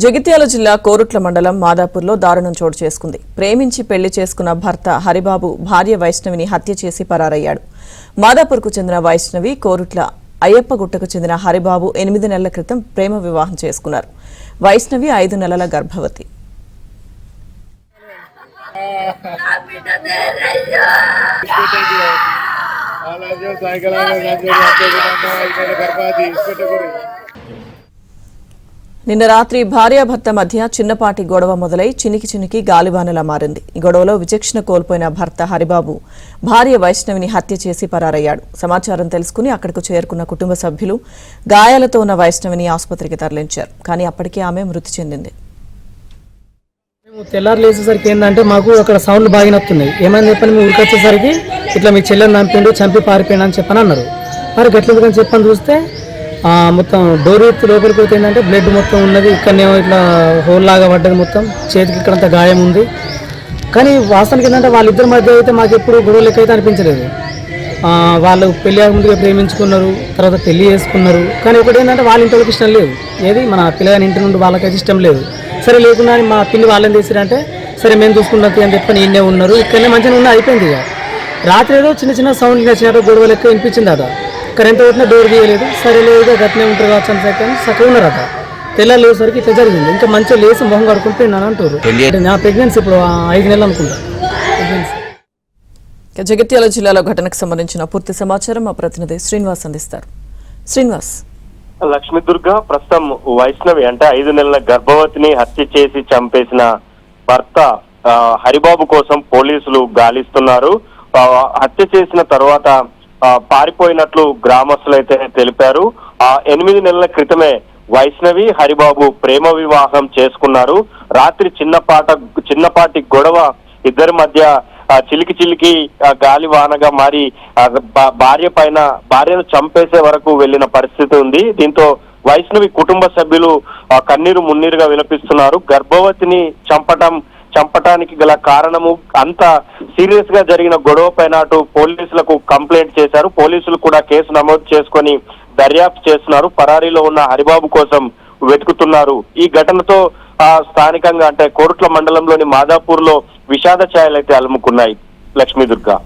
జగిత్యాల జిల్లా కోరుట్ల మండలం మాదాపూర్లో దారుణం చోటు చేసుకుంది. ప్రేమించి పెళ్లి చేసుకున్న భర్త హరిబాబు భార్య వైష్ణవిని హత్య చేసి పరారయ్యాడు. మాదాపూర్కు చెందిన వైష్ణవి కోరుట్ల అయ్యప్పగుట్టకు చెందిన హరిబాబు 8 నెలల క్రితం ప్రేమ వివాహం చేసుకున్నారు. వైష్ణవి 5 నెలల గర్భవతి. నిన్న రాత్రి భార్యాభర్త మధ్య చిన్నపాటి గొడవ మొదలై చినికి గాలివానలా మారింది. ఈ గొడవలో విచక్షణ కోల్పోయిన భర్త హరిబాబు భార్య వైష్ణవిని హత్య చేసి పరారయ్యాడు. సమాచారం తెలుసుకుని అక్కడకు చేరుకున్న కుటుంబ సభ్యులు గాయాలతో ఉన్న వైష్ణవిని ఆసుపత్రికి తరలించారు. కానీ అప్పటికే ఆమె మృతి చెందింది. తెల్లారు లేచేసరికి ఏంటంటే మాకు అక్కడ సౌండ్లు బాగా నొస్తున్నాయి. ఏమని చెప్పని మేము ఉరికొచ్చేసరికి ఇట్లా మీ చెల్లెని చంపిండు, చంపి పారిపోయినా అని చెప్పని అన్నారు. మరి గట్లెందుకని చెప్పని చూస్తే మొత్తం డోర్ ఎత్తి లోపలికి పోతే ఏంటంటే బ్లడ్ మొత్తం ఉన్నది. ఇక్కడనేమో ఇట్లా హోల్ లాగా పడ్డది, మొత్తం చేతికి ఇక్కడంతా గాయం ఉంది. కానీ వాస్తవానికి ఏంటంటే వాళ్ళిద్దరి మధ్య అయితే మాకు ఎప్పుడు గొడవ లెక్క అయితే అనిపించలేదు. వాళ్ళు పెళ్లి ముందుగా ప్రేమించుకున్నారు, తర్వాత పెళ్లి చేసుకున్నారు. కానీ ఒకటి ఏంటంటే వాళ్ళ ఇంటి వాళ్ళకి ఇష్టం లేదు, ఏది మన పిల్లగాని ఇంటి నుండి వాళ్ళకైతే ఇష్టం లేదు. సరే లేకుండా మా పిల్లి వాళ్ళని చేసిరంటే సరే మేము చూసుకున్నట్టు అని చెప్పని ఈయనే ఉన్నారు. ఇక్కడనే మంచిగా ఉన్న అయిపోయింది. ఇక రాత్రి ఏదో చిన్న సౌండ్ వచ్చినట్టు గొడవ లెక్క వినిపించింది. అట కరెంట్ కొట్టినా డోర్ తీయలేదు. సరే లేదు గట్నే ఉంటారు కావచ్చు అని చెప్పని చక్కగా ఉన్నారట. తెల్లారు లేసరికి ఇట్లా జరిగింది. ఇంకా మంచిగా లేసి మొహం కడుకుంటే నన్ను అంటారు. నా ప్రెగ్నెన్సీ ఇప్పుడు 5 నెలలు అనుకుంటా. జగిత్యాల జిల్లాలో ఘటనకు సంబంధించిన పూర్తి సమాచారం మా ప్రతినిధి శ్రీనివాస్ అందిస్తారు. శ్రీనివాస్. లక్ష్మీదుర్గ ప్రస్తుతం వైష్ణవి అంటే 5 నెలల గర్భవతిని హత్య చేసి చంపేసిన భర్త హరిబాబు కోసం పోలీసులు గాలిస్తున్నారు. హత్య చేసిన తర్వాత పారిపోయినట్లు గ్రామస్తులు అయితే తెలిపారు. 8 నెలల క్రితమే వైష్ణవి హరిబాబు ప్రేమ వివాహం చేసుకున్నారు. రాత్రి చిన్నపాటి గొడవ ఇద్దరి మధ్య చిలికి గాలి వానగా మారి భార్యను చంపేసే వరకు వెళ్లిన పరిస్థితి ఉంది. దీంతో వైష్ణవి కుటుంబ సభ్యులు కన్నీరు మున్నీరుగా విలపిస్తున్నారు. గర్భవతిని చంపటానికి గల కారణము అంత సీరియస్ గా జరిగిన గొడవ పైన అటు పోలీసులకు కంప్లైంట్ చేశారు. పోలీసులు కూడా కేసు నమోదు చేసుకొని దర్యాప్తు చేస్తున్నారు. పరారీలో ఉన్న హరిబాబు కోసం వెతుకుతున్నారు. ఈ ఘటనతో స్థానికంగా అంటే కోరుట్ల మండలంలోని మాదాపూర్ లో విషాద ఛాయలు అయితే అలుముకున్నాయి. లక్ష్మీదుర్గ.